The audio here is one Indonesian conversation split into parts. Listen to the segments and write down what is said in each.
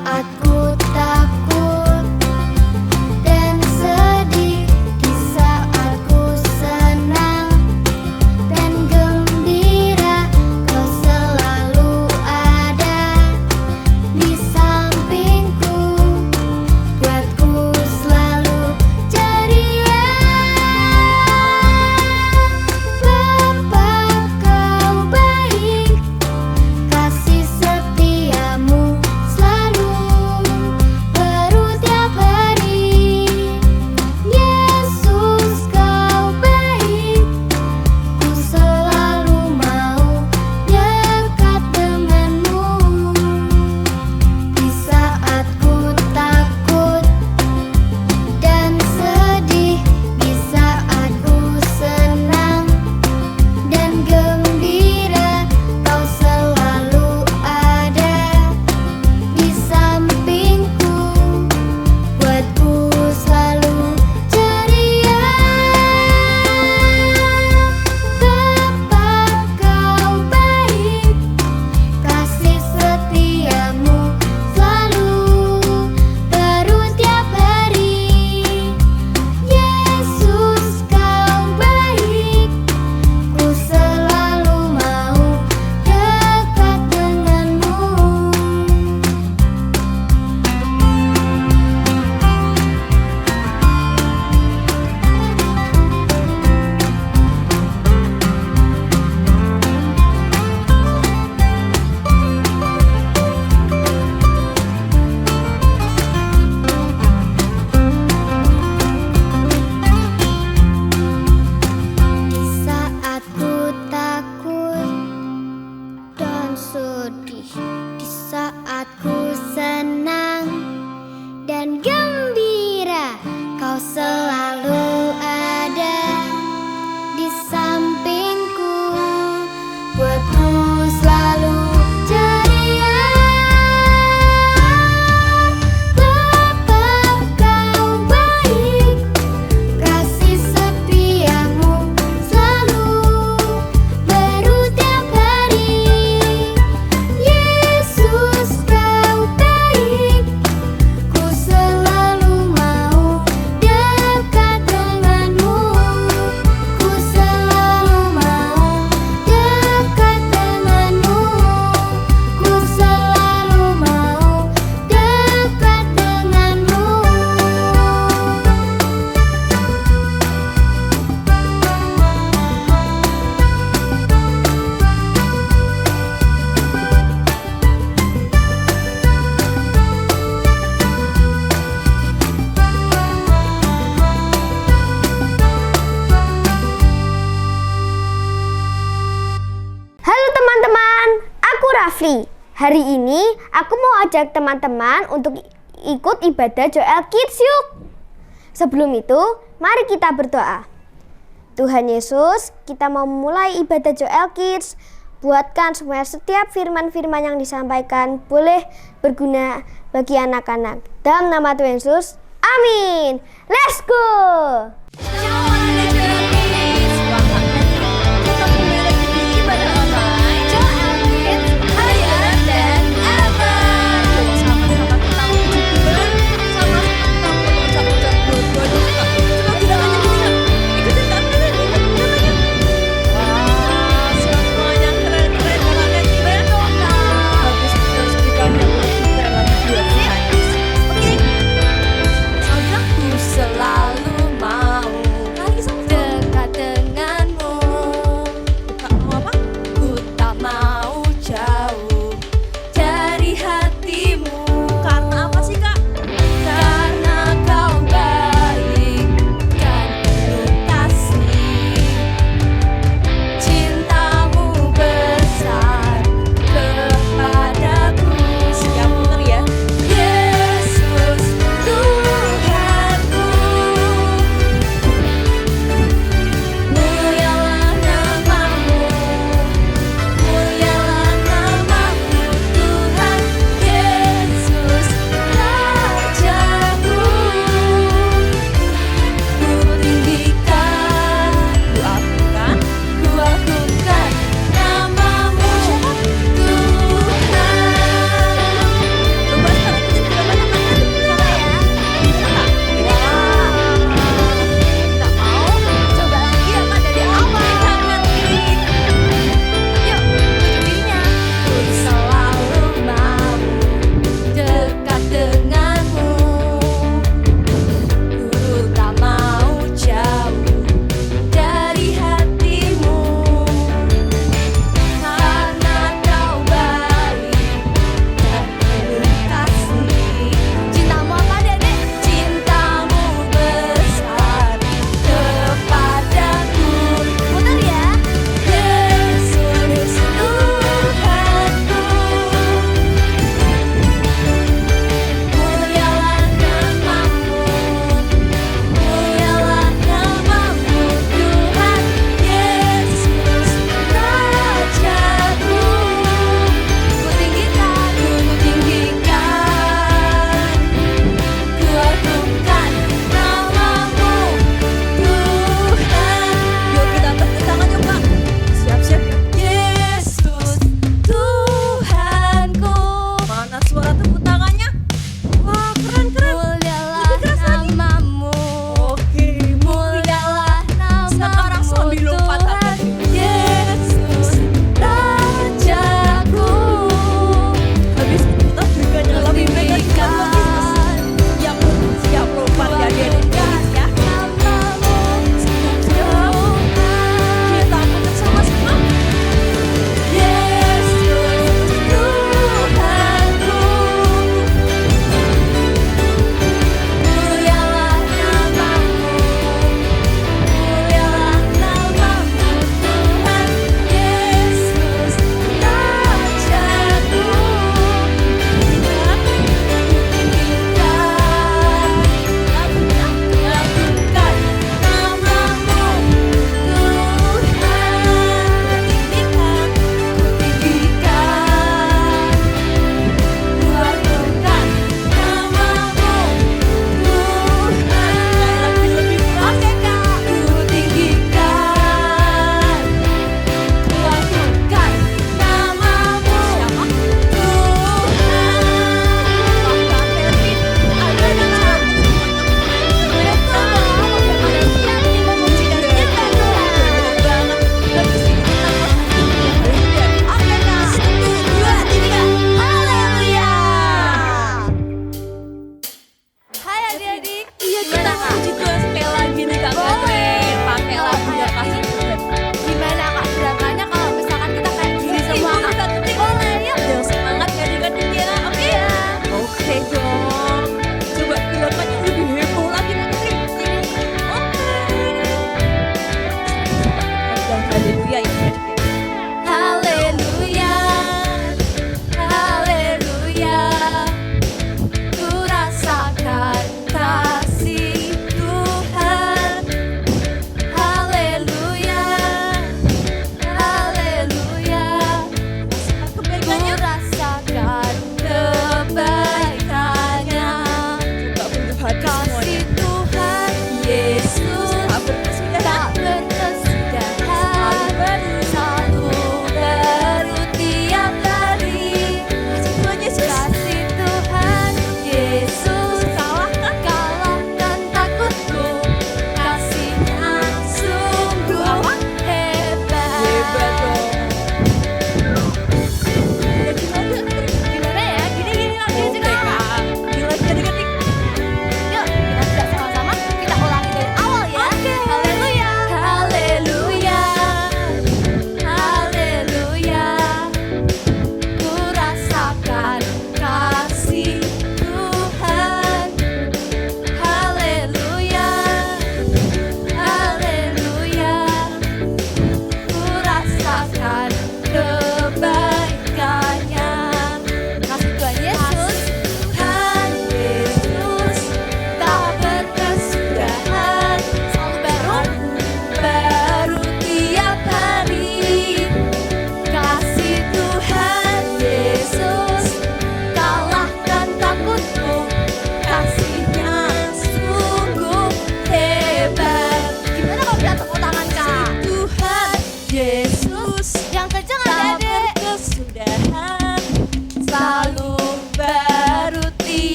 saat ku takut dan sedih, di saat ku senang dan gembira, Kau selalu ada di sampingku, buatku selalu ceria. Bapa, Kau baik, kasih setiamu selalu baru tiap hari. Yesus, Kau baik, ku selalu mau dekat denganmu. Di saat ku takut dan sedih, di saat ku senang dan gembira, Kau selalu ada di sampingku, buatku selalu ceria. Bapa, Kau baik, kasih setiamu selalu baru tiap hari. Yesus, Kau baik, ku selalu mau dekat denganmu. Di saat ku takut dan sedih, di saat ku senang dan gembira, Kau selalu ada di sampingku, buatku selalu ceria. Bapa, Kau baik, kasih setiamu selalu baru tiap hari. Yesus, Kau baik, ku selalu mau dekat denganmu, ku selalu mau dekat denganmu, ku selalu mau dekat denganmu. Halo teman-teman, aku Rafli. Hari ini aku mau ajak teman-teman untuk ikut ibadah Joel Kids yuk. Sebelum itu, mari kita berdoa. Tuhan Yesus, kita mau memulai ibadah Joel Kids. Buatkan supaya setiap firman-firman yang disampaikan boleh berguna bagi anak-anak. Dalam nama Tuhan Yesus, amin. Let's go! Selalu mau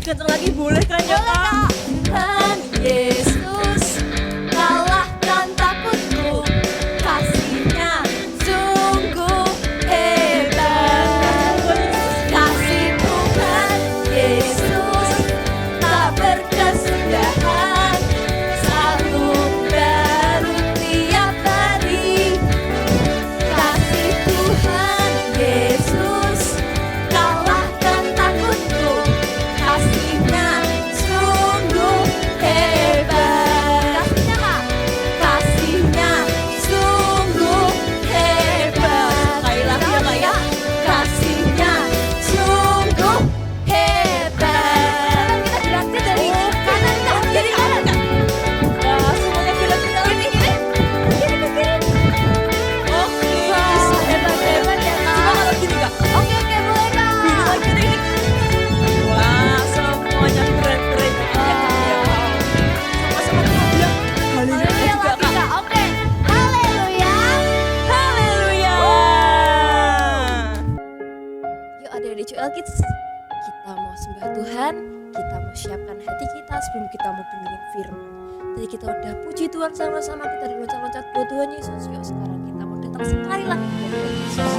kenceng lagi boleh kan ya Kak? Tuhan Yesus kalahkan takutku, kasih-Nya sungguh hebat. Kasih Tuhan Yesus tak berkesudahan, selalu baru tiap hari. Kasih Tuhan Yesus kalahkan takutku, kasih-Nya sungguh hebat. Kasih-Nya sungguh hebat. Sekali lagi ya Kak ya. Kasih-Nya sungguh hebat. Kita geraknya dari kanan ke kiri kanan Kak. Wah, semuanya gerak-gerak. Kiri kiri. Kiri ke kiri. Oke. Hebat-hebat ya Kak. Coba kalau gini Kak. Oke boleh Kak. Gini lagi nih. Wah, semuanya keren-keren ya Kak ya. Sama-sama kita bilang haleluya juga Kak. Oke. Haleluya. Haleluya. Yuk adik-adik Joel Kids, kita mau sembah Tuhan, kita mau siapkan hati kita sebelum kita mau dengerin firman. Tadi kita udah puji Tuhan sama-sama, kita diloncat-loncat buat Tuhan Yesus. Yuk sekarang kita mau datang sekali lagi buat Tuhan Yesus.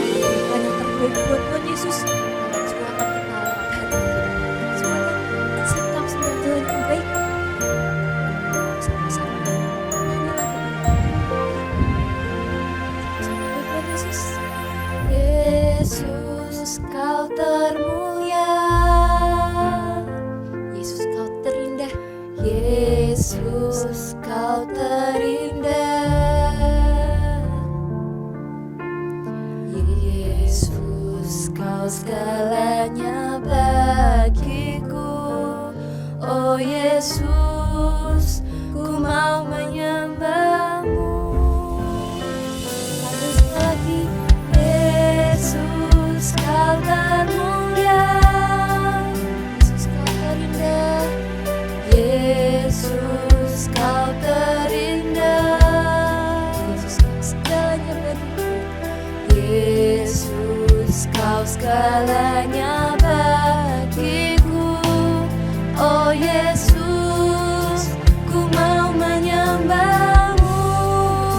Berikan yang terbaik buat Tuhan Yesus. Dan juga akan kita lewat hati kita. Semuanya sikap sembah Tuhan yang baik. Sama-sama nyanyi lagu ini. Sama buat Yesus. Yesus kau termulia, Yesus kau terindah, Yesus kau terindah, Yesus kau segalanya bagiku. Oh Yesus, ku mau menyembahmu. Terus lagi, Yesus kau termulia, Yesus kau terindah, Yesus kau terindah, Yesus kau segalanya bagiku, Yesus kau segalanya bagiku. Oh Yesus, ku mau menyembahmu.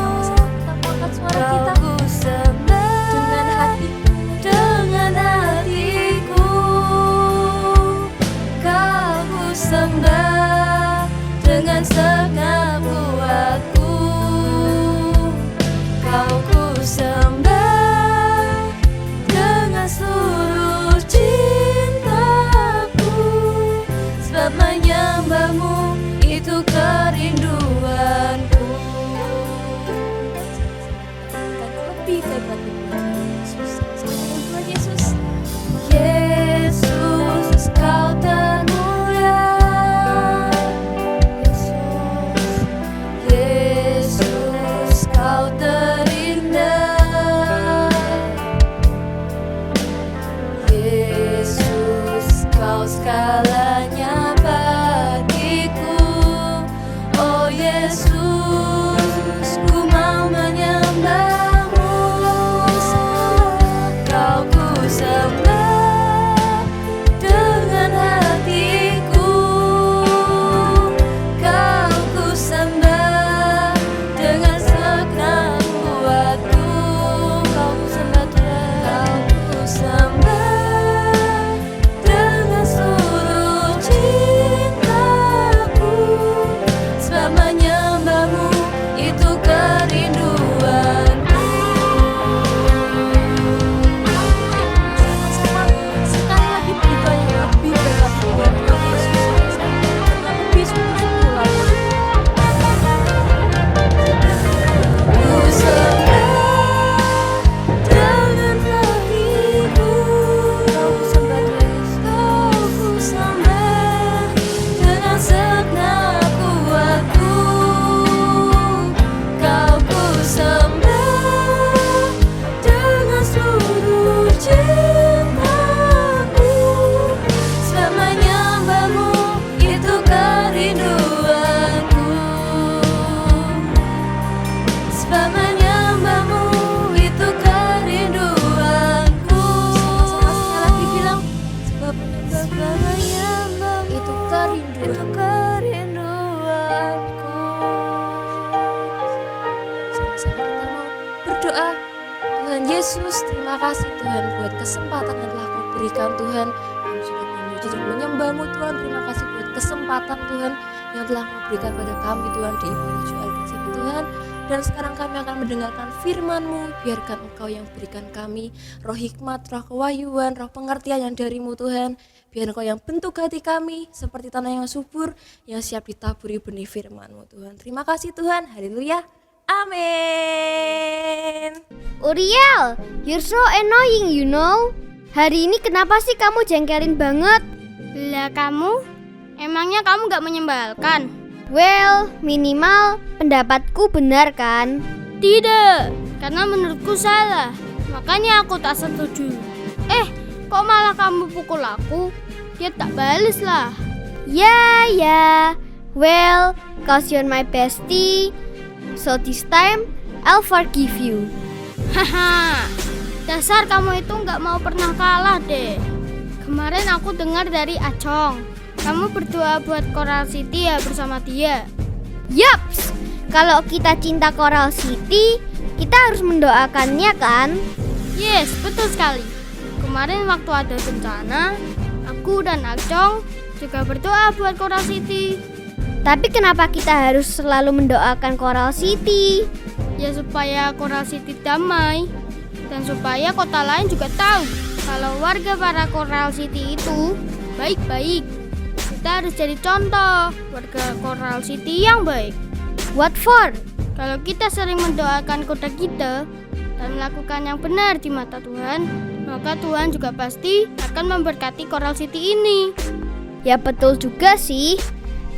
Sama-sama kita angkat suara kita. Ku sembah dengan hatiku. Kau ku sembah dengan segenap jiwaku. Kau ku sembah dengan seluruh cintaku. Sebab menyembahmu itu kerinduanku. Lebih baik lagi Yesus. Tuhan Yesus. Yesus kau termulia, Yesus kau terindah, Yesus kau segalanya bagiku. Oh Yesus, ku mau menyembahmu. Kau ku sembah dengan hatiku. Kau ku sembah dengan segenap kuatku. Kau ku sembah Tuhan. Kau ku sembah dengan seluruh cintaku. Sebab menyembahmu itu kerinduanku. Sama-sama sekali lagi berikan yang lebih baik buat Tuhan Yesus. Yang lebih sungguh-sungguh lagi. Ku sembah dengan hatiku. Kau ku sembah Yesus. Kau ku sembah dengan segenap kuatku. Kau ku sembah dengan seluruh cintaku. Sebab menyembahmu itu kerinduanku. Sebab menyembahmu itu kerinduanku. Sama-sama sekali lagi bilang, sebab menyembahmu Itu kerinduanku. Sama-sama kita mau berdoa. Tuhan Yesus, terima kasih Tuhan buat kesempatan yang telah Kau berikan Tuhan. Kami sudah memuji dan menyembah-Mu Tuhan. Terima kasih buat kesempatan Tuhan yang telah Kau berikan pada kami Tuhan di ibadah Joel Kids ini Tuhan. Dan sekarang kami akan mendengarkan firman-Mu. Biarkan Engkau yang berikan kami roh hikmat, roh kewahyuan, roh pengertian yang dari-Mu Tuhan. Biar Engkau yang bentuk hati kami seperti tanah yang subur yang siap ditaburi benih firman-Mu Tuhan. Terima kasih Tuhan. Haleluya. Amin. Uriel, you're so annoying, you know. Hari ini kenapa sih kamu jengkelin banget? Lah kamu? Emangnya kamu gak menyebalkan? Well, minimal pendapatku benar kan? Tidak, karena menurutku salah. Makanya aku tak setuju. Kok malah kamu pukul aku? Ya tak bales lah. Ya. Well, cause you're my bestie. So this time, I'll forgive you. Haha, dasar kamu itu gak mau pernah kalah deh. Kemarin aku dengar dari Acong, kamu berdoa buat Coral City ya bersama dia. Yaps, kalau kita cinta Coral City, kita harus mendoakannya kan? Yes, betul sekali. Kemarin waktu ada bencana, aku dan Acong juga berdoa buat Coral City. Tapi kenapa kita harus selalu mendoakan Coral City? Ya supaya Coral City damai, dan supaya kota lain juga tahu kalau warga para Coral City itu baik-baik. Kita harus jadi contoh warga Coral City yang baik. What for? Kalau kita sering mendoakan kota kita dan melakukan yang benar di mata Tuhan, maka Tuhan juga pasti akan memberkati Coral City ini. Ya betul juga sih.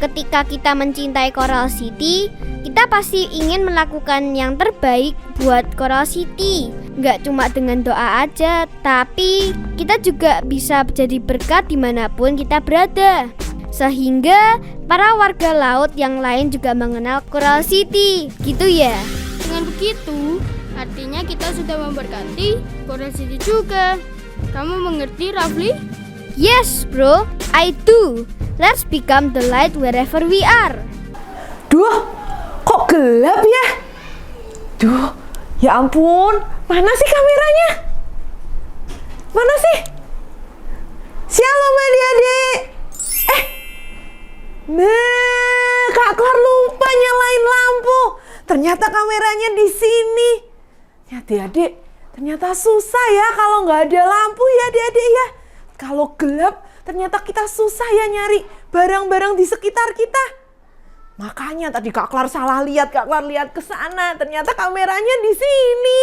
Ketika kita mencintai Coral City, kita pasti ingin melakukan yang terbaik buat Coral City. Nggak cuma dengan doa aja, tapi kita juga bisa jadi berkat dimanapun kita berada. Sehingga para warga laut yang lain juga mengenal Coral City, gitu ya. Dengan begitu, artinya kita sudah memberkati Coral City juga. Kamu mengerti, Rafli? Yes bro, I do. Let's become the light wherever we are. Duh, kok gelap ya? Duh, ya ampun, mana sih kameranya? Mana sih? Shalom adik-adik. Nah, Kak Klar lupa nyalain lampu. Ternyata kameranya di sini. Ya adik-adik, ternyata susah ya kalau nggak ada lampu ya adik-adik ya. Kalau gelap, ternyata kita susah ya nyari barang-barang di sekitar kita. Makanya tadi Kak Klar salah lihat, Kak Klar lihat ke sana, ternyata kameranya di sini.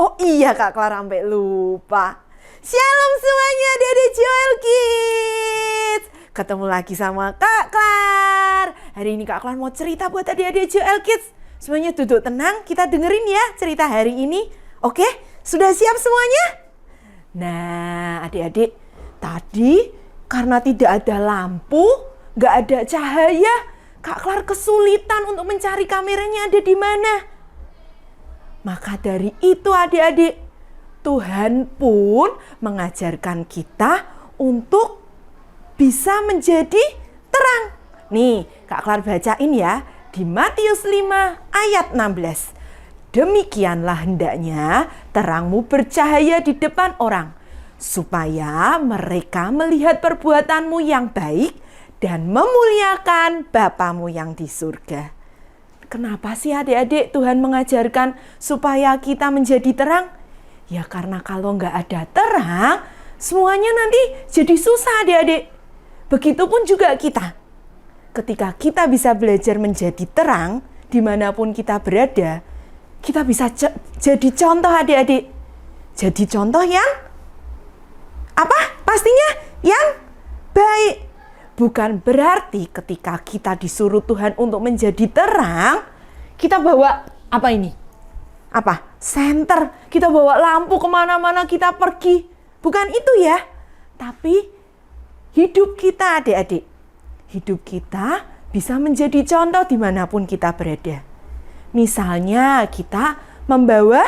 Oh iya, Kak Klar sampai lupa. Shalom semuanya, Dede Joel Kids. Ketemu lagi sama Kak Klar. Hari ini Kak Klar mau cerita buat adik-adik Joel Kids. Semuanya duduk tenang, kita dengerin ya cerita hari ini. Oke, sudah siap semuanya? Nah, adik-adik, tadi karena tidak ada lampu, nggak ada cahaya, Kak Klar kesulitan untuk mencari kameranya ada di mana. Maka dari itu adik-adik, Tuhan pun mengajarkan kita untuk bisa menjadi terang. Nih, Kak Klar bacain ya di Matius 5 ayat 16. Demikianlah hendaknya terangmu bercahaya di depan orang, supaya mereka melihat perbuatanmu yang baik dan memuliakan Bapamu yang di surga. Kenapa sih adik-adik Tuhan mengajarkan supaya kita menjadi terang? Ya karena kalau nggak ada terang, semuanya nanti jadi susah adik-adik. Begitupun juga kita. Ketika kita bisa belajar menjadi terang, dimanapun kita berada, kita bisa jadi contoh adik-adik. Jadi contoh yang apa? Pastinya yang baik. Bukan berarti ketika kita disuruh Tuhan untuk menjadi terang, kita bawa apa ini? Apa? Senter. Kita bawa lampu kemana-mana kita pergi. Bukan itu ya. Tapi hidup kita adik-adik. Hidup kita bisa menjadi contoh dimanapun kita berada. Misalnya kita membawa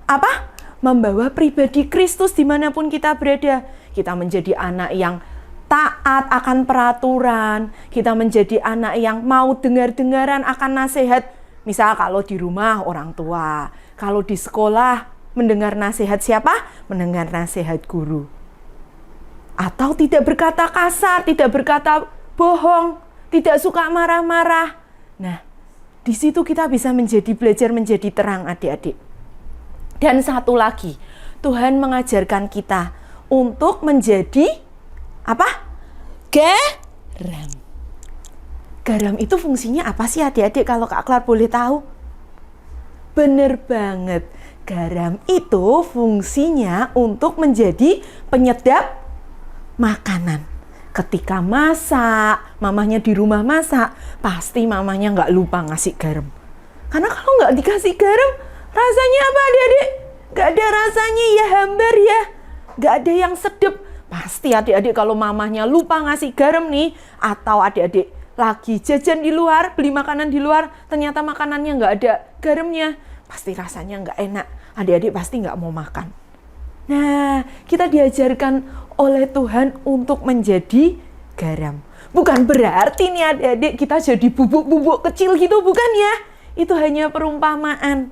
apa? Membawa pribadi Kristus dimanapun kita berada. Kita menjadi anak yang taat akan peraturan, kita menjadi anak yang mau dengar-dengaran akan nasihat. Misal kalau di rumah orang tua, kalau di sekolah mendengar nasihat siapa? Mendengar nasihat guru. Atau tidak berkata kasar, tidak berkata bohong, tidak suka marah-marah. Nah, di situ kita bisa belajar menjadi terang adik-adik. Dan satu lagi, Tuhan mengajarkan kita untuk menjadi apa? Garam. Garam itu fungsinya apa sih adik-adik kalau Kak Klar boleh tahu? Bener banget, garam itu fungsinya untuk menjadi penyedap makanan. Ketika masak, mamahnya di rumah masak, pasti mamahnya nggak lupa ngasih garam. Karena kalau nggak dikasih garam, rasanya apa adik-adik? Nggak ada rasanya ya, hambar ya. Nggak ada yang sedap. Pasti adik-adik kalau mamahnya lupa ngasih garam nih, atau adik-adik lagi jajan di luar, beli makanan di luar, ternyata makanannya nggak ada garamnya, pasti rasanya nggak enak. Adik-adik pasti nggak mau makan. Nah, kita diajarkan oleh Tuhan untuk menjadi garam. Bukan berarti nih adik-adik kita jadi bubuk-bubuk kecil gitu, bukan ya. Itu hanya perumpamaan.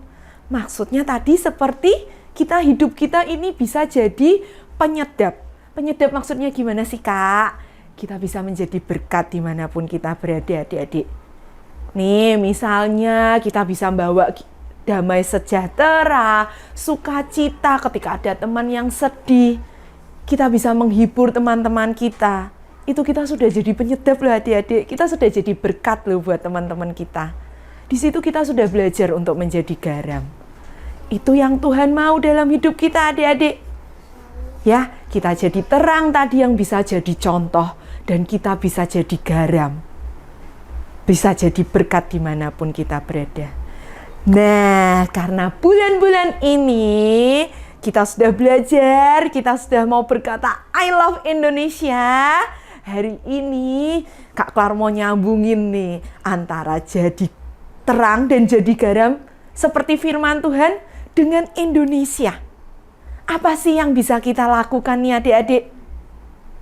Maksudnya tadi seperti hidup kita ini bisa jadi penyedap. Penyedap maksudnya gimana sih Kak? Kita bisa menjadi berkat dimanapun kita berada adik-adik. Nih misalnya kita bisa bawa damai sejahtera, sukacita ketika ada teman yang sedih. Kita bisa menghibur teman-teman kita. Itu kita sudah jadi penyedap loh adik-adik. Kita sudah jadi berkat loh buat teman-teman kita. Di situ kita sudah belajar untuk menjadi garam. Itu yang Tuhan mau dalam hidup kita adik-adik. Ya, kita jadi terang tadi yang bisa jadi contoh. Dan kita bisa jadi garam. Bisa jadi berkat dimanapun kita berada. Nah, karena bulan-bulan ini kita sudah belajar, kita sudah mau berkata I love Indonesia. Hari ini Kak Klar mau nyambungin nih antara jadi terang dan jadi garam seperti firman Tuhan dengan Indonesia. Apa sih yang bisa kita lakukan nih adik-adik?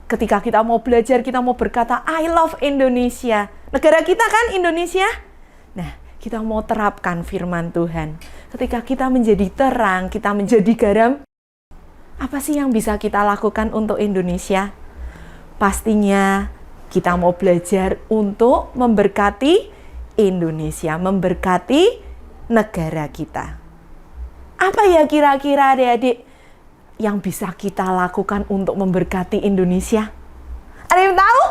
Ketika kita mau belajar, kita mau berkata I love Indonesia. Negara kita kan Indonesia. Nah, kita mau terapkan firman Tuhan. Ketika kita menjadi terang, kita menjadi garam, apa sih yang bisa kita lakukan untuk Indonesia? Pastinya kita mau belajar untuk memberkati Indonesia, memberkati negara kita. Apa ya kira-kira adik-adik yang bisa kita lakukan untuk memberkati Indonesia? Ada yang tahu?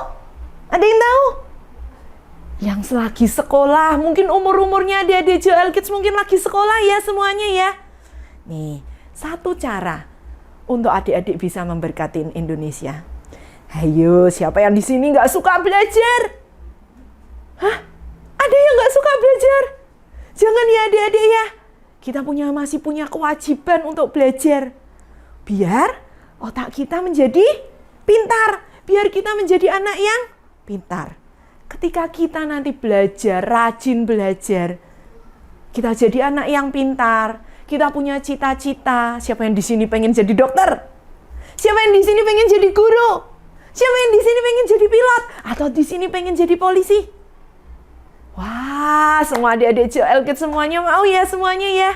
Ada yang tahu? Yang selagi sekolah, mungkin umur-umurnya adik-adik Joel Kids mungkin lagi sekolah ya semuanya ya. Nih, satu cara untuk adik-adik bisa memberkati Indonesia. Ayo, siapa yang di sini nggak suka belajar? Hah? Ada yang nggak suka belajar? Jangan ya adik-adik ya. Kita masih punya kewajiban untuk belajar. Biar otak kita menjadi pintar. Biar kita menjadi anak yang pintar. Ketika kita nanti belajar, rajin belajar, kita jadi anak yang pintar. Kita punya cita-cita. Siapa yang di sini pengen jadi dokter? Siapa yang di sini pengen jadi guru? Siapa yang di sini pengen jadi pilot? Atau di sini pengen jadi polisi? Wah, semua adik-adik Joel Kids semuanya mau ya semuanya ya.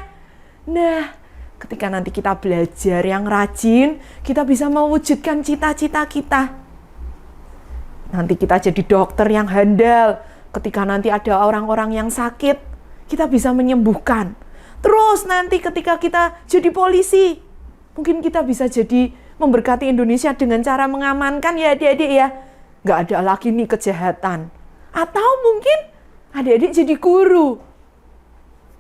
Nah, ketika nanti kita belajar yang rajin, kita bisa mewujudkan cita-cita kita. Nanti kita jadi dokter yang handal. Ketika nanti ada orang-orang yang sakit, kita bisa menyembuhkan. Terus nanti ketika kita jadi polisi, mungkin kita bisa jadi memberkati Indonesia dengan cara mengamankan ya adik-adik ya. Nggak ada lagi nih kejahatan. Atau mungkin adik-adik jadi guru.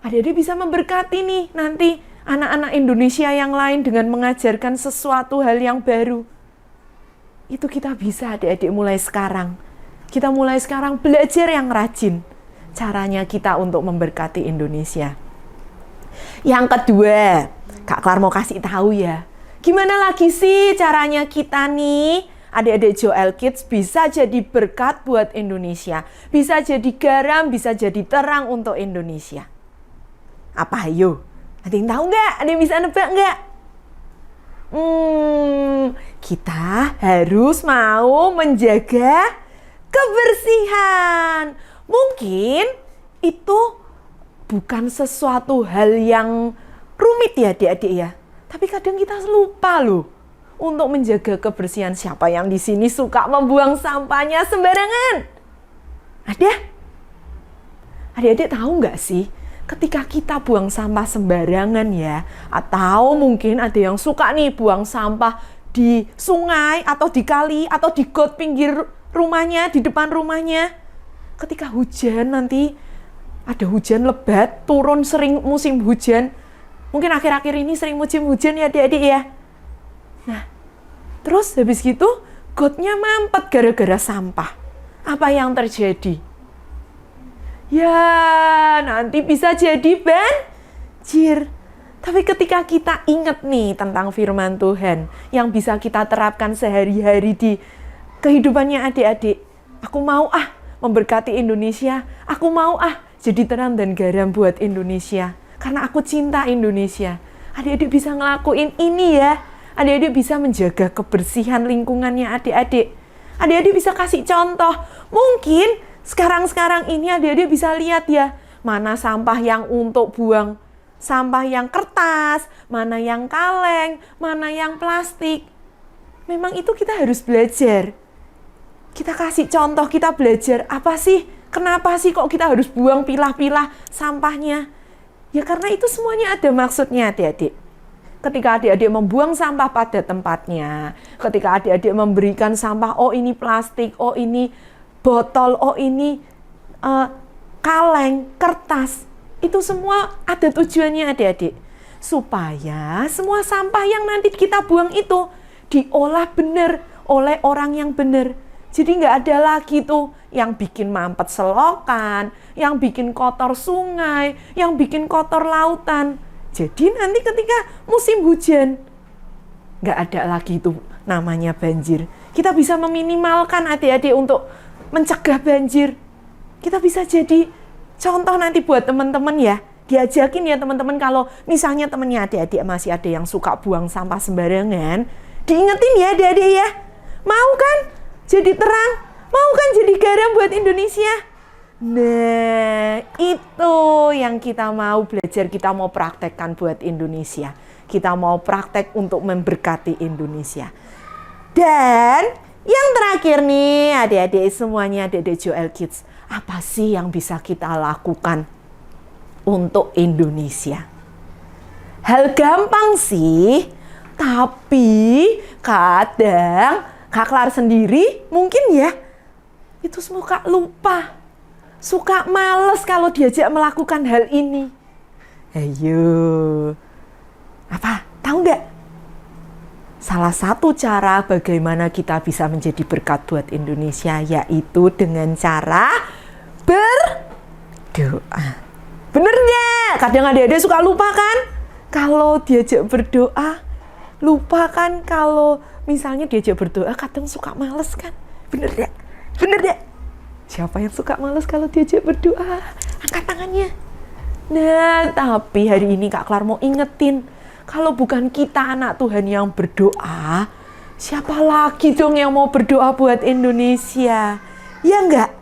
Adik-adik bisa memberkati nih nanti anak-anak Indonesia yang lain dengan mengajarkan sesuatu hal yang baru. Itu kita bisa adik-adik mulai sekarang. Kita mulai sekarang belajar yang rajin. Caranya kita untuk memberkati Indonesia. Yang kedua, Kak Klar mau kasih tahu ya. Gimana lagi sih caranya kita nih, adik-adik Joel Kids bisa jadi berkat buat Indonesia. Bisa jadi garam, bisa jadi terang untuk Indonesia. Apa ayo? Ada yang tahu nggak? Ada yang bisa nebak nggak? Kita harus mau menjaga kebersihan. Mungkin itu bukan sesuatu hal yang rumit ya adik-adik ya. Tapi kadang kita lupa loh untuk menjaga kebersihan. Siapa yang di sini suka membuang sampahnya sembarangan? Ada? Adik-adik tahu nggak sih? Ketika kita buang sampah sembarangan ya, atau mungkin ada yang suka nih buang sampah di sungai atau di kali atau di got pinggir rumahnya, di depan rumahnya. Ketika hujan nanti, ada hujan lebat, turun sering musim hujan. Mungkin akhir-akhir ini sering musim hujan ya adik-adik ya. Nah, terus habis gitu gotnya mampet gara-gara sampah. Apa yang terjadi? Ya, nanti bisa jadi banjir. Tapi ketika kita ingat nih tentang firman Tuhan yang bisa kita terapkan sehari-hari di kehidupannya adik-adik. Aku mau memberkati Indonesia. Aku mau jadi terang dan garam buat Indonesia. Karena aku cinta Indonesia. Adik-adik bisa ngelakuin ini ya. Adik-adik bisa menjaga kebersihan lingkungannya adik-adik. Adik-adik bisa kasih contoh. Mungkin sekarang ini adik-adik bisa lihat ya, mana sampah yang untuk buang, sampah yang kertas, mana yang kaleng, mana yang plastik. Memang itu kita harus belajar. Kita kasih contoh, kita belajar apa sih? Kenapa sih kok kita harus buang pilah-pilah sampahnya? Ya karena itu semuanya ada maksudnya adik-adik. Ketika adik-adik membuang sampah pada tempatnya, ketika adik-adik memberikan sampah, oh ini plastik, oh ini botol, oh ini kaleng, kertas, itu semua ada tujuannya adik-adik. Supaya semua sampah yang nanti kita buang itu diolah benar oleh orang yang benar. Jadi nggak ada lagi tuh yang bikin mampet selokan, yang bikin kotor sungai, yang bikin kotor lautan. Jadi nanti ketika musim hujan, nggak ada lagi tuh namanya banjir. Kita bisa meminimalkan adik-adik untuk mencegah banjir. Kita bisa jadi contoh nanti buat teman-teman ya. Diajakin ya teman-teman kalau misalnya temennya adik-adik masih ada yang suka buang sampah sembarangan, diingetin ya adik-adik ya. Mau kan jadi terang? Mau kan jadi garam buat Indonesia? Nah, itu yang kita mau belajar, kita mau praktekkan buat Indonesia. Kita mau praktek untuk memberkati Indonesia. Dan yang terakhir nih, adik-adik semuanya, adik-adik Joel Kids, apa sih yang bisa kita lakukan untuk Indonesia? Hal gampang sih, tapi kadang Kak Klar sendiri mungkin ya, itu suka lupa, suka males kalau diajak melakukan hal ini. Ayo, apa? Tahu nggak? Salah satu cara bagaimana kita bisa menjadi berkat buat Indonesia yaitu dengan cara berdoa. Bener nggak? Kadang adik-adik suka lupa kan? Kalau diajak berdoa, lupa kan kalau misalnya diajak berdoa kadang suka males kan? Bener nggak? Bener nggak? Siapa yang suka males kalau diajak berdoa? Angkat tangannya. Nah, tapi hari ini Kak Klar mau ingetin, kalau bukan kita anak Tuhan yang berdoa, siapa lagi dong yang mau berdoa buat Indonesia? Ya enggak?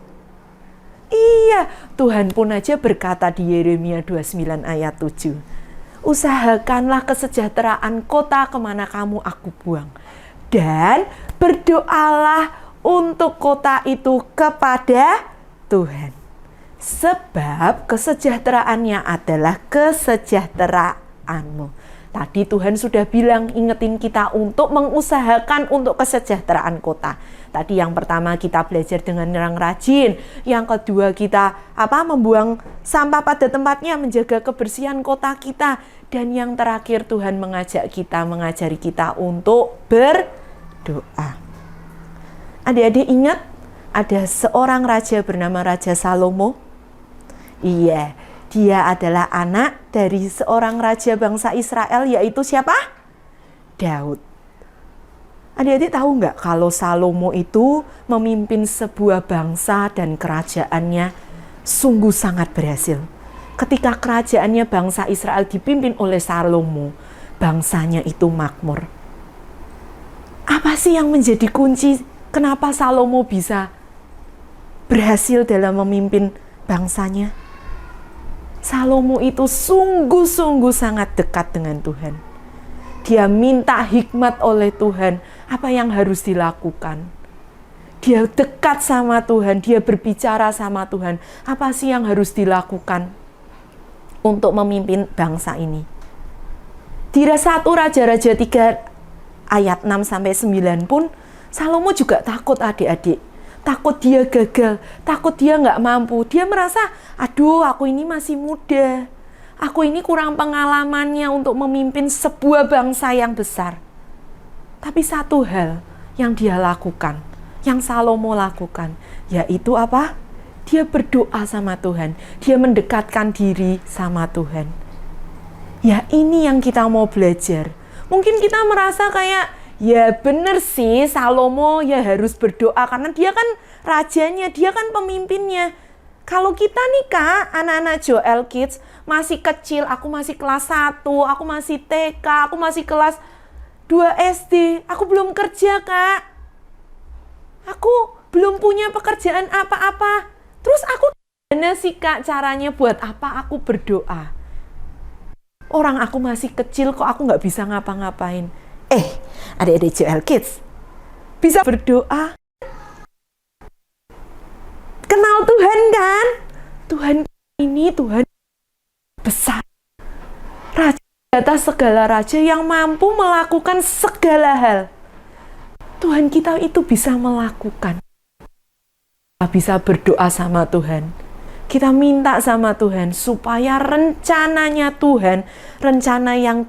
Iya, Tuhan pun aja berkata di Yeremia 29 ayat 7. Usahakanlah kesejahteraan kota kemana kamu aku buang. Dan berdoalah untuk kota itu kepada Tuhan. Sebab kesejahteraannya adalah kesejahteraanmu. Tadi Tuhan sudah bilang, ingetin kita untuk mengusahakan untuk kesejahteraan kota. Tadi yang pertama kita belajar dengan yang rajin. Yang kedua kita membuang sampah pada tempatnya, menjaga kebersihan kota kita. Dan yang terakhir Tuhan mengajari kita untuk berdoa. Adik-adik ingat, ada seorang raja bernama Raja Salomo. Iya, dia adalah anak dari seorang raja bangsa Israel, yaitu siapa? Daud. Adik-adik tahu nggak kalau Salomo itu memimpin sebuah bangsa dan kerajaannya sungguh sangat berhasil. Ketika kerajaannya bangsa Israel dipimpin oleh Salomo, bangsanya itu makmur. Apa sih yang menjadi kunci kenapa Salomo bisa berhasil dalam memimpin bangsanya? Salomo itu sungguh-sungguh sangat dekat dengan Tuhan. Dia minta hikmat oleh Tuhan, apa yang harus dilakukan. Dia dekat sama Tuhan, dia berbicara sama Tuhan, apa sih yang harus dilakukan untuk memimpin bangsa ini. Di 1 Raja-Raja 3 ayat 6-9 pun, Salomo juga takut adik-adik. Takut dia gagal, takut dia nggak mampu. Dia merasa, aduh aku ini masih muda. Aku ini kurang pengalamannya untuk memimpin sebuah bangsa yang besar. Tapi satu hal yang dia lakukan, yang Salomo lakukan, yaitu apa? Dia berdoa sama Tuhan. Dia mendekatkan diri sama Tuhan. Ya ini yang kita mau belajar. Mungkin kita merasa kayak, ya bener sih Salomo ya harus berdoa karena dia kan rajanya, dia kan pemimpinnya. Kalau kita nih Kak, anak-anak Joel Kids masih kecil, aku masih kelas 1, aku masih TK, aku masih kelas 2 SD, aku belum kerja Kak. Aku belum punya pekerjaan apa-apa. Terus aku gimana sih Kak caranya buat apa aku berdoa? Orang aku masih kecil kok aku nggak bisa ngapa-ngapain. Adik-adik Joel Kids bisa berdoa. Kenal Tuhan kan? Tuhan ini Tuhan besar. Raja di atas segala raja yang mampu melakukan segala hal. Tuhan kita itu bisa melakukan. Kita bisa berdoa sama Tuhan. Kita minta sama Tuhan supaya rencananya Tuhan, rencana yang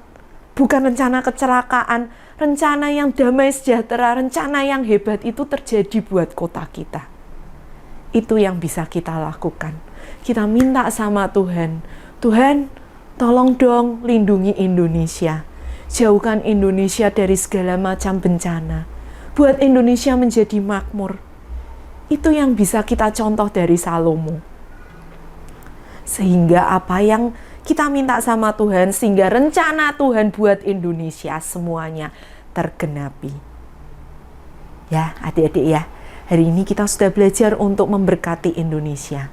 bukan rencana kecelakaan, rencana yang damai sejahtera, rencana yang hebat itu terjadi buat kota kita. Itu yang bisa kita lakukan. Kita minta sama Tuhan, Tuhan tolong dong lindungi Indonesia. Jauhkan Indonesia dari segala macam bencana. Buat Indonesia menjadi makmur. Itu yang bisa kita contoh dari Salomo. Sehingga apa yang kita minta sama Tuhan, sehingga rencana Tuhan buat Indonesia semuanya tergenapi. Ya adik-adik ya. Hari ini kita sudah belajar untuk memberkati Indonesia.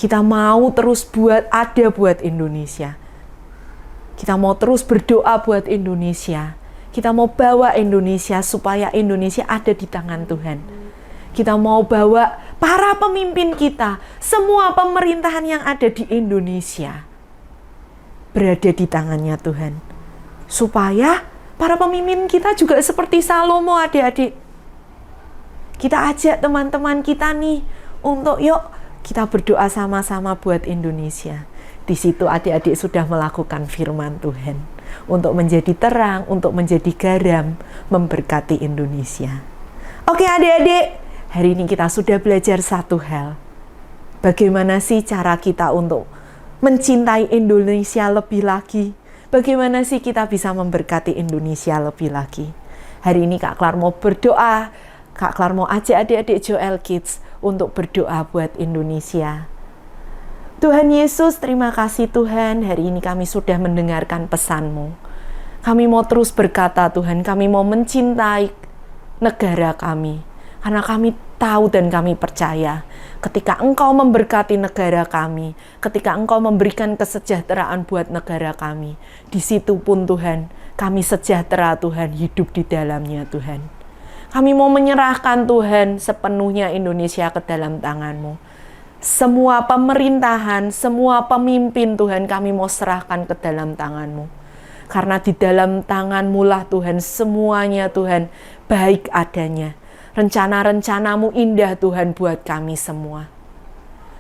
Kita mau terus ada buat Indonesia. Kita mau terus berdoa buat Indonesia. Kita mau bawa Indonesia supaya Indonesia ada di tangan Tuhan. Kita mau bawa para pemimpin kita, semua pemerintahan yang ada di Indonesia berada di tangannya Tuhan. Supaya para pemimpin kita juga seperti Salomo adik-adik. Kita ajak teman-teman kita nih untuk yuk kita berdoa sama-sama buat Indonesia. Di situ adik-adik sudah melakukan firman Tuhan untuk menjadi terang, untuk menjadi garam, memberkati Indonesia. Oke adik-adik, hari ini kita sudah belajar satu hal. Bagaimana sih cara kita untuk mencintai Indonesia lebih lagi? Bagaimana sih kita bisa memberkati Indonesia lebih lagi? Hari ini Kak Klar mau berdoa. Kak Klar mau ajak adik-adik Joel Kids untuk berdoa buat Indonesia. Tuhan Yesus, terima kasih Tuhan, hari ini kami sudah mendengarkan pesan-Mu. Kami mau terus berkata Tuhan, kami mau mencintai negara kami. Karena kami tahu dan kami percaya, ketika Engkau memberkati negara kami, ketika Engkau memberikan kesejahteraan buat negara kami, di situ pun Tuhan, kami sejahtera Tuhan, hidup di dalamnya Tuhan. Kami mau menyerahkan Tuhan sepenuhnya Indonesia ke dalam tangan-Mu. Semua pemerintahan, semua pemimpin Tuhan kami mau serahkan ke dalam tangan-Mu. Karena di dalam tangan-Mu lah Tuhan semuanya Tuhan baik adanya. Rencana-rencana-Mu indah Tuhan buat kami semua.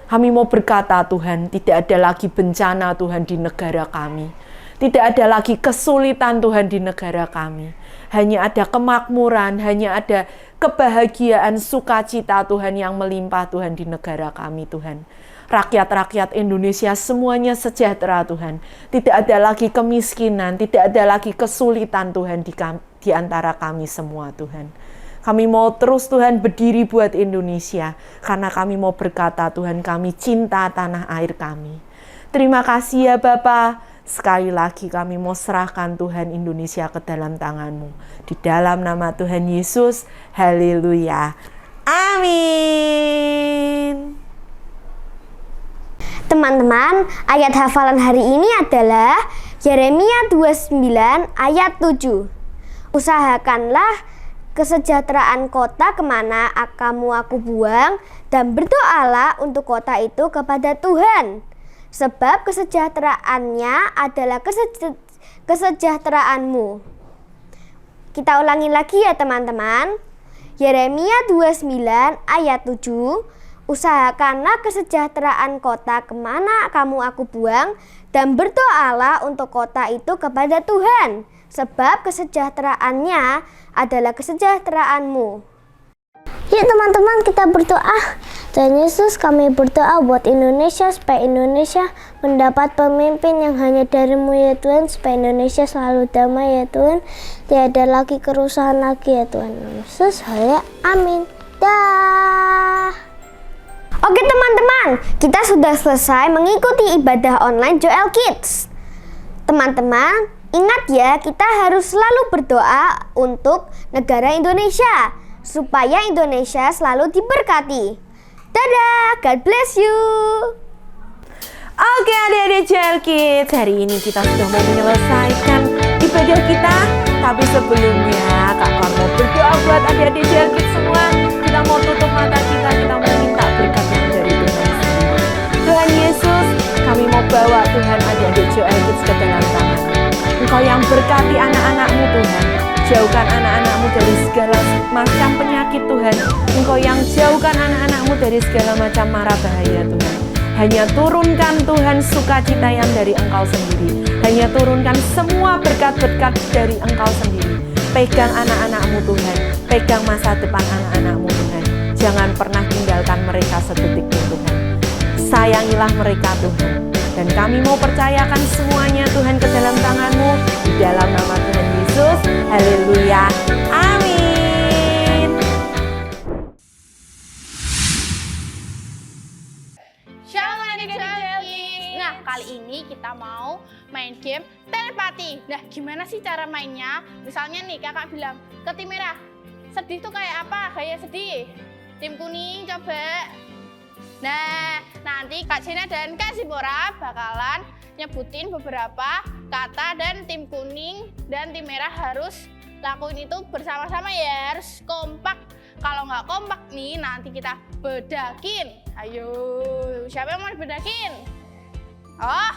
Kami mau berkata Tuhan, tidak ada lagi bencana Tuhan di negara kami. Tidak ada lagi kesulitan Tuhan di negara kami. Hanya ada kemakmuran, hanya ada kebahagiaan, sukacita Tuhan yang melimpah Tuhan di negara kami Tuhan. Rakyat-rakyat Indonesia semuanya sejahtera Tuhan. Tidak ada lagi kemiskinan, tidak ada lagi kesulitan Tuhan di antara kami semua Tuhan. Kami mau terus Tuhan berdiri buat Indonesia. Karena kami mau berkata Tuhan kami cinta tanah air kami. Terima kasih ya Bapa. Sekali lagi kami mau serahkan Tuhan Indonesia ke dalam tangan-Mu. Di dalam nama Tuhan Yesus, haleluya. Amin. Teman-teman, ayat hafalan hari ini adalah Yeremia 29 ayat 7. Usahakanlah kesejahteraan kota kemana kamu aku buang, dan berdoalah untuk kota itu kepada Tuhan. Sebab kesejahteraannya adalah kesejahteraanmu. Kita ulangi lagi ya teman-teman. Yeremia 29 ayat 7. Usahakanlah kesejahteraan kota kemana kamu aku buang, dan berdoalah untuk kota itu kepada Tuhan. Sebab kesejahteraannya adalah kesejahteraanmu. Yuk teman-teman, kita berdoa. Tuhan Yesus, kami berdoa buat Indonesia supaya Indonesia mendapat pemimpin yang hanya dari-Mu ya Tuhan, supaya Indonesia selalu damai ya Tuhan, tiada lagi kerusuhan lagi ya Tuhan Yesus. Amin. Dah. Oke teman-teman, kita sudah selesai mengikuti ibadah online Joel Kids. Teman-teman, ingat ya, kita harus selalu berdoa untuk negara Indonesia supaya Indonesia selalu diberkati. Dadah, God bless you. Oke adik-adik Joel Kids, hari ini kita sudah mau menyelesaikan ibadah kita. Tapi sebelumnya Kak Kor mau berdoa buat adik-adik Joel Kids semua. Kita mau tutup mata kita mau minta berkat yang dari Tuhan sendiri. Tuhan Yesus, kami mau bawa Tuhan adik-adik Joel Kids ke dalam tangan. Engkau yang berkati anak-anak-Mu Tuhan. Jauhkan anak-anak-Mu dari segala macam penyakit Tuhan. Engkau yang jauhkan anak-anak-Mu dari segala macam mara bahaya Tuhan. Hanya turunkan Tuhan sukacita yang dari Engkau sendiri. Hanya turunkan semua berkat-berkat dari Engkau sendiri. Pegang anak-anak-Mu Tuhan. Pegang masa depan anak-anak-Mu Tuhan. Jangan pernah tinggalkan mereka sedetik pun Tuhan. Sayangilah mereka Tuhan. Dan kami mau percayakan semuanya Tuhan ke dalam tangan-Mu. Di dalam nama Tuhan Yesus. Haleluya. Amin. Shalom adik-adik Joel Kids. Nah, kali ini kita mau main game telepati. Nah, gimana sih cara mainnya? Misalnya nih, kakak bilang ke tim merah, sedih tuh kayak apa? Kayak sedih. Tim kuning coba. Nah, nanti Kak Cina dan Kak Zipora bakalan nyebutin beberapa kata dan tim kuning dan tim merah harus lakuin itu bersama-sama ya, harus kompak. Kalau nggak kompak nih, nanti kita bedakin. Ayo, siapa yang mau dibedakin? Oh,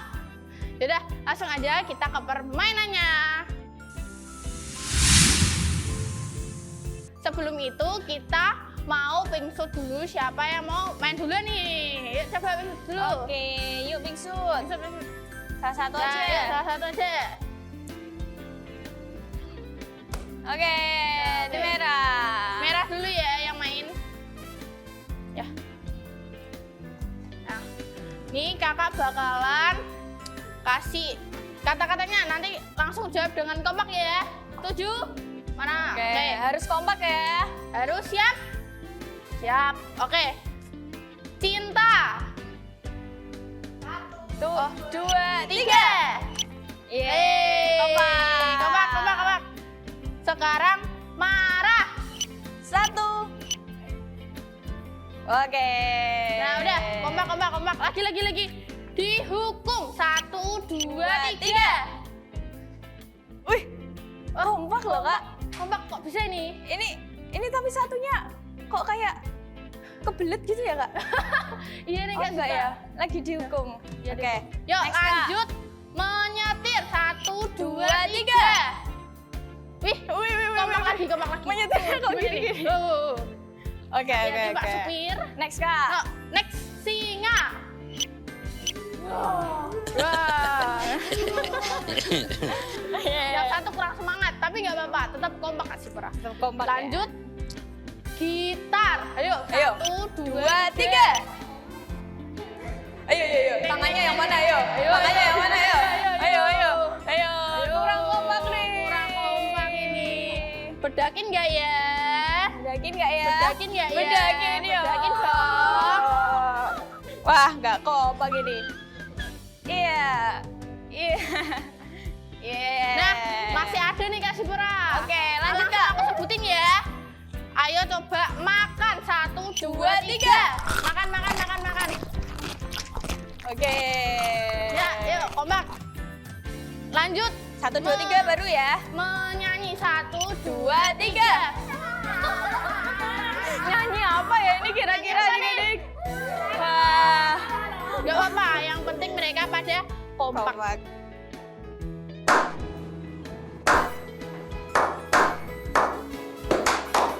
yaudah langsung aja kita ke permainannya. Sebelum itu kita mau pingsut dulu, siapa yang mau main dulu nih? Yuk coba pingsut dulu. Oke, yuk pingsut. Salah satu aja. Ya, salah satu aja. Oke, di merah. Merah dulu ya yang main. Ya. Nah, nih kakak bakalan kasih kata-katanya, nanti langsung jawab dengan kompak ya. Setuju? Mana? Oke, harus kompak ya. Harus siap? Siap. Oke. Cinta. 1, 2, 3. Yeay. Kompak. Kompak. Sekarang marah. 1. Oke. Nah, udah. Kompak. Lagi. Dihukum. 1, 2, 3. Wih, kompak loh Kak. Kompak kok bisa ini? Ini tapi satunya kok kayak kebelet gitu ya Kak? Iya nih kan Enggak ya, lagi dihukum. Iya, Oke, Yuk next, Kak. lanjut menyetir. 1, 2, 3. Wih, kompak lagi. Menyetir kok gini-gini. Oke. Ya, coba supir. Next Kak. Oh, next singa. Wah. Yang satu kurang semangat, tapi nggak apa-apa, tetap kompak kasih perah. Kompak ya. Lanjut gitar. Ayo. 1, 2, 3. Ayo. Tangannya yang mana ayo? Tangannya yang mana ayo? Ayo. Kurang kompak nih. Kurang kompak ini. Bedakin nggak ya? Bedakin nggak ya? Bedakin nggak ya? Bedakin ya. Bedakin dong. Wah, nggak kompak ini. Iya. Iya. Iya. Nah, masih ada nih Kak Sipura. Oke, lanjut, Kak. Aku sebutin ya. Ayo coba makan 1, 2, 3. Makan. Oke. Ya, yuk kompak. Lanjut. 1, 2, 3 baru ya. Menyanyi 1, 2, 3. Nyanyi apa ya ini kira-kira adik-adik? Wah. Gak apa-apa, yang penting mereka pada kompak. Kompak.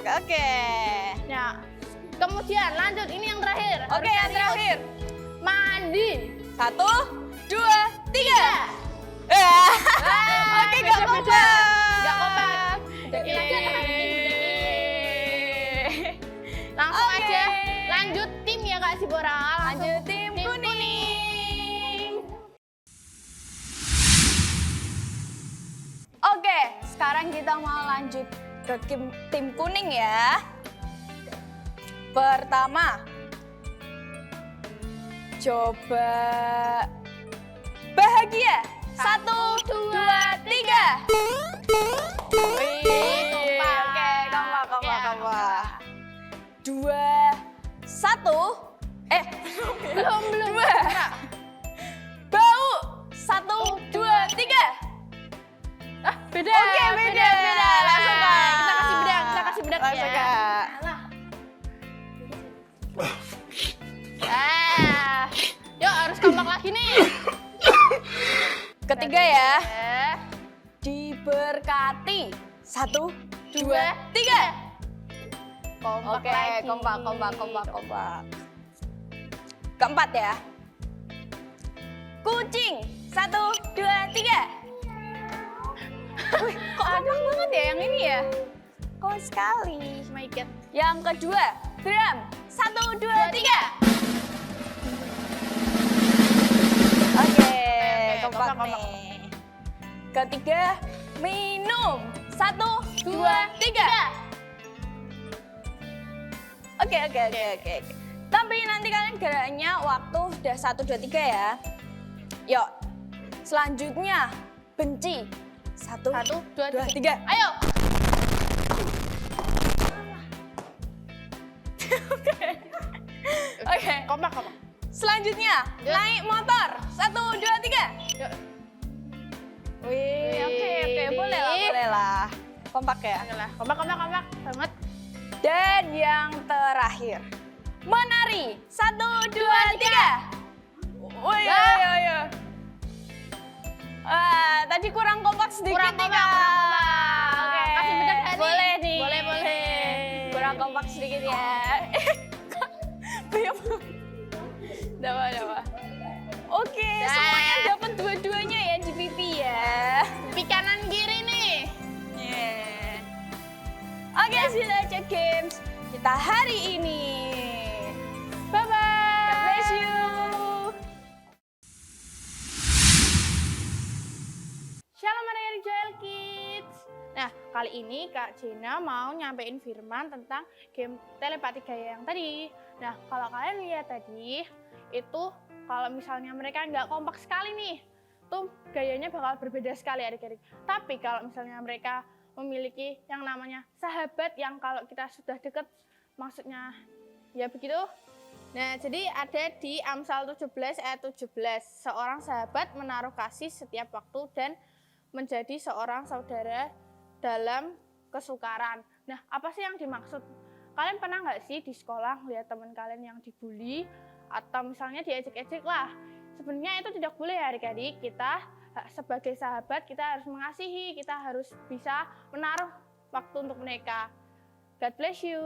Oke. Nah, kemudian lanjut, ini yang terakhir. Oke, yang terakhir. Mandi. 1, 2, 3. Oke, gak kompak. Gak kompak. Bedakin aja tangan tim, bedakin. Langsung Oke. aja lanjut tim ya Kak Sipora. Lanjut tim kuning. Oke, sekarang kita mau lanjut ke tim kuning ya. Pertama, coba bahagia. 1, 2, 3. kompak. Oke, kompak. 2, 1. Belum. 2. Bau. 1, 2, 3. Beda. Oke, beda. Langsung, Kak. Kita kasih bedak Langsung, ya. Kak. Yuk harus kompak lagi nih. Ketiga ya. Eh, Diberkati. 1, 2, 2, 3. kompak Oke, lagi. kompak. Keempat ya. Kucing. 1, 2, 3. Wih, kok kompak banget ya yang ini ya? Kok sekali. Oh my God. Yang kedua, drum. 1, 2, 3. Oke, kompak kompak. nih. Ketiga, minum. 1, 2, 3. Oke. Tapi nanti kalian geraknya waktu sudah 1, 2, 3 ya. Yuk, selanjutnya benci. 1, 2, 3. Ayo. Oke. Kompak. Selanjutnya, naik motor. 1, 2, 3. Wih, oke. Boleh lah. Kompak ya. Kompak banget. Dan yang terakhir, menari. 1, 2, 3. Wih, ayo. Tadi kurang kompak sedikit Kurang nih, kompak. Kak. Oke. Kasih bedak Hani. Boleh nih. Boleh. Kurang kompak sedikit ya. Dapat. Oke, Dah. semuanya dapat dua-duanya ya di pipi ya. Pipi kanan kiri nih. Oke, Silaca Games kita hari ini. Bye-bye. God bless you. Shalom adik-adik Joel Kids. Nah, kali ini Kak Jena mau nyampein firman tentang game telepati gaya yang tadi. Nah, kalau kalian lihat tadi, itu kalau misalnya mereka nggak kompak sekali nih, tuh gayanya bakal berbeda sekali adik-adik. Tapi kalau misalnya mereka memiliki yang namanya sahabat yang kalau kita sudah deket, maksudnya ya begitu. Nah, jadi ada di Amsal 17 ayat 17, seorang sahabat menaruh kasih setiap waktu dan menjadi seorang saudara dalam kesukaran. Nah, apa sih yang dimaksud? Kalian pernah nggak sih di sekolah lihat teman kalian yang dibully atau misalnya diejek-ejek lah? Sebenarnya itu tidak boleh ya adik-adik. Kita sebagai sahabat kita harus mengasihi, kita harus bisa menaruh waktu untuk mereka. God bless you.